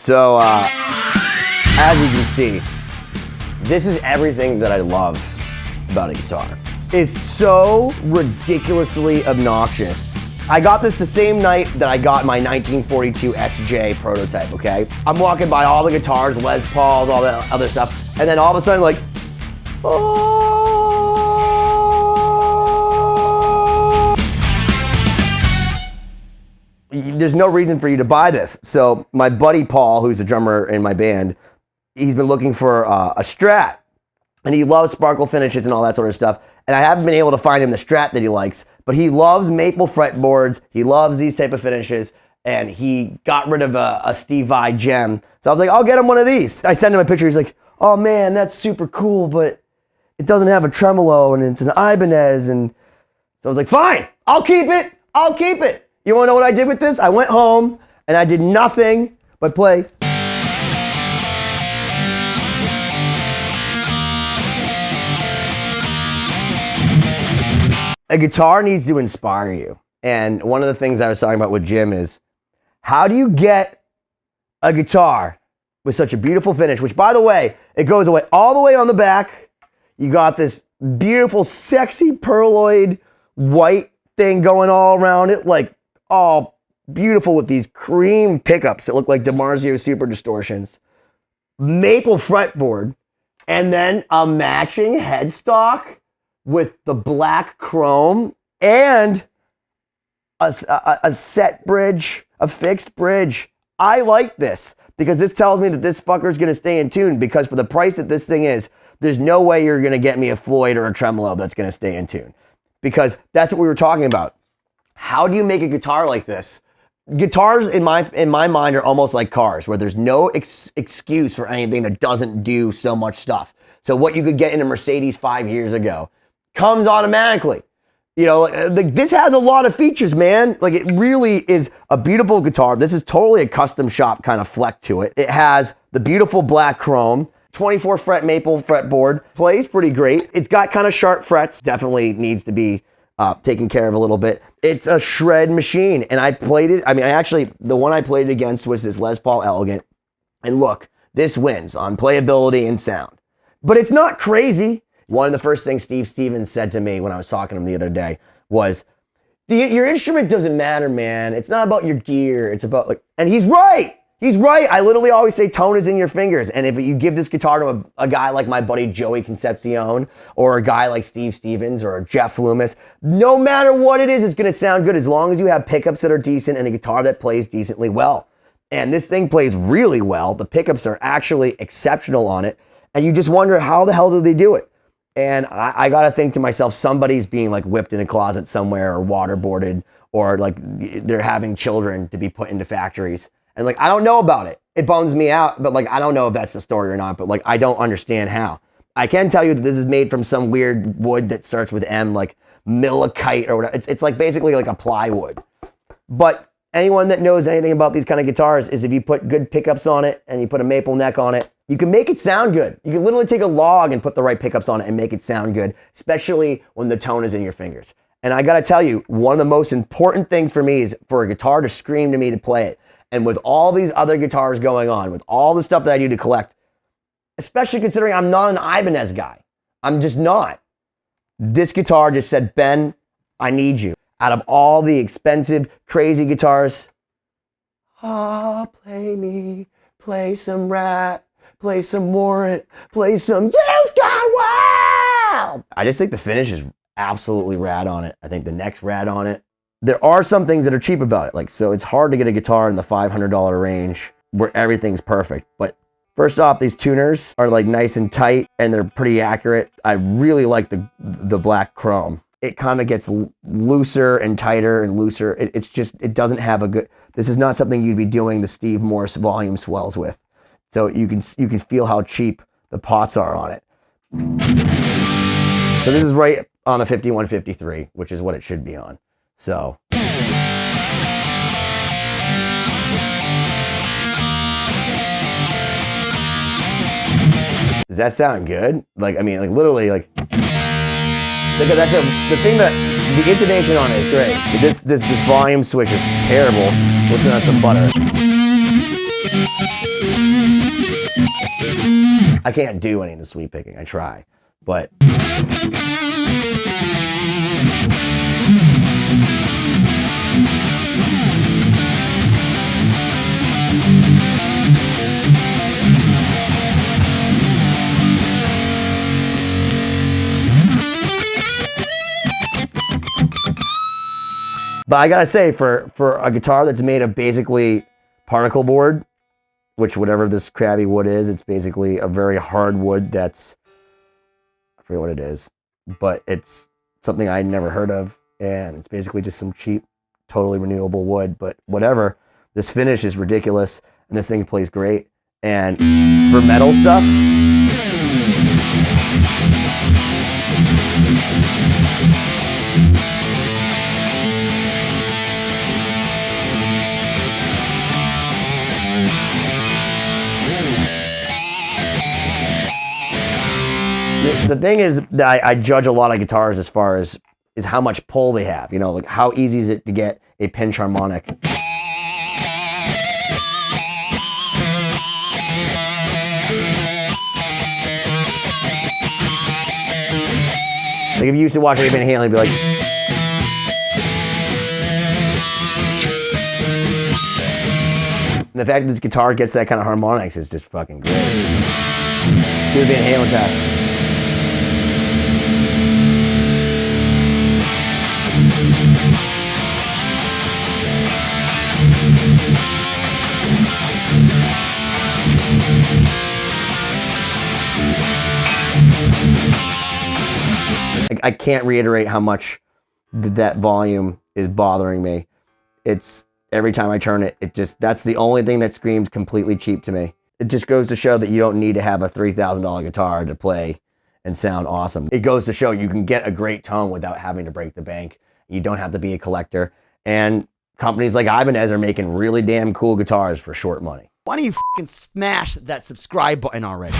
So, as you can see, this is everything that I love about a guitar. It's so ridiculously obnoxious. I got this the same night that I got my 1942 SJ prototype, okay? I'm walking by all the guitars, Les Pauls, all that other stuff, and then all of a sudden, like, oh. There's no reason for you to buy this. So my buddy Paul, who's a drummer in my band, he's been looking for a Strat, and he loves sparkle finishes and all that sort of stuff. And I haven't been able to find him the Strat that he likes, but he loves maple fretboards. He loves these type of finishes, and he got rid of a Steve Vai gem. So I was like, I'll get him one of these. I sent him a picture. He's like, oh man, that's super cool, but it doesn't have a tremolo, and it's an Ibanez. And so I was like, fine, I'll keep it. I'll keep it. You wanna know what I did with this? I went home and I did nothing but play. A guitar needs to inspire you. And one of the things I was talking about with Jim is, how do you get a guitar with such a beautiful finish, which by the way, it goes away all the way on the back. You got this beautiful, sexy, pearloid white thing going all around it, like all beautiful with these cream pickups that look like DiMarzio Super Distortions, maple fretboard, and then a matching headstock with the black chrome and a set bridge, a fixed bridge. I like this because this tells me that this fucker's gonna stay in tune, because for the price that this thing is, there's no way you're gonna get me a Floyd or a tremolo that's gonna stay in tune, because that's what we were talking about. How do you make a guitar like this? Guitars in my mind are almost like cars, where there's no excuse for anything that doesn't do so much stuff. So what you could get in a Mercedes 5 years ago comes automatically. You know, like this has a lot of features, man. Like, it really is a beautiful guitar. This is totally a custom shop kind of fleck to it. It has the beautiful black chrome, 24 fret maple fretboard, plays pretty great. It's got kind of sharp frets, definitely needs to be taken care of a little bit. It's a shred machine, and I played it. I mean, the one I played it against was this Les Paul Elegant, and look, this wins on playability and sound. But it's not crazy. One of the first things Steve Stevens said to me when I was talking to him the other day was, your instrument doesn't matter, man. It's not about your gear. It's about like, and he's right. He's right. I literally always say tone is in your fingers. And if you give this guitar to a guy like my buddy Joey Concepcion, or a guy like Steve Stevens or Jeff Loomis, no matter what it is, it's going to sound good as long as you have pickups that are decent and a guitar that plays decently well. And this thing plays really well. The pickups are actually exceptional on it. And you just wonder, how the hell do they do it? And I got to think to myself, somebody's being like whipped in a closet somewhere, or waterboarded, or like they're having children to be put into factories. And like, I don't know about it. It bums me out, but like, I don't know if that's the story or not, but like, I don't understand how. I can tell you that this is made from some weird wood that starts with M, like millikite or whatever. It's like basically like a plywood. But anyone that knows anything about these kind of guitars is, if you put good pickups on it and you put a maple neck on it, you can make it sound good. You can literally take a log and put the right pickups on it and make it sound good, especially when the tone is in your fingers. And I gotta tell you, one of the most important things for me is for a guitar to scream to me to play it. And with all these other guitars going on, with all the stuff that I do to collect, especially considering I'm not an Ibanez guy, I'm just not. This guitar just said, Ben, I need you. Out of all the expensive, crazy guitars, play me, play some Rat, play some Warrant, play some You've Got Wild. I just think the finish is absolutely rad on it. I think the neck's rad on it. There are some things that are cheap about it. Like, so it's hard to get a guitar in the $500 range where everything's perfect. But first off, these tuners are like nice and tight, and they're pretty accurate. I really like the black chrome. It kind of gets looser and tighter and looser. It doesn't have a good, this is not something you'd be doing the Steve Morse volume swells with. So you can feel how cheap the pots are on it. So this is right on a 5153, which is what it should be on. So. Does that sound good? Like, I mean, like literally, like that's the thing that the intonation on it is great. This volume switch is terrible. Listen to some butter. I can't do any of the sweep picking. I try, but. But I gotta say, for a guitar that's made of basically particle board, which whatever this crabby wood is, it's basically a very hard wood that's, I forget what it is, but it's something I'd never heard of, and it's basically just some cheap, totally renewable wood, but whatever. This finish is ridiculous, and this thing plays great. And for metal stuff, the thing is that I judge a lot of guitars as far as is how much pull they have. You know, like how easy is it to get a pinch harmonic? Like if you used to watch Van Halen, you'd be like, and the fact that this guitar gets that kind of harmonics is just fucking great. Do the Van Halen test. I can't reiterate how much that volume is bothering me. It's every time I turn it, that's the only thing that screams completely cheap to me. It just goes to show that you don't need to have a $3,000 guitar to play and sound awesome. It goes to show you can get a great tone without having to break the bank. You don't have to be a collector. And companies like Ibanez are making really damn cool guitars for short money. Why don't you fucking smash that subscribe button already?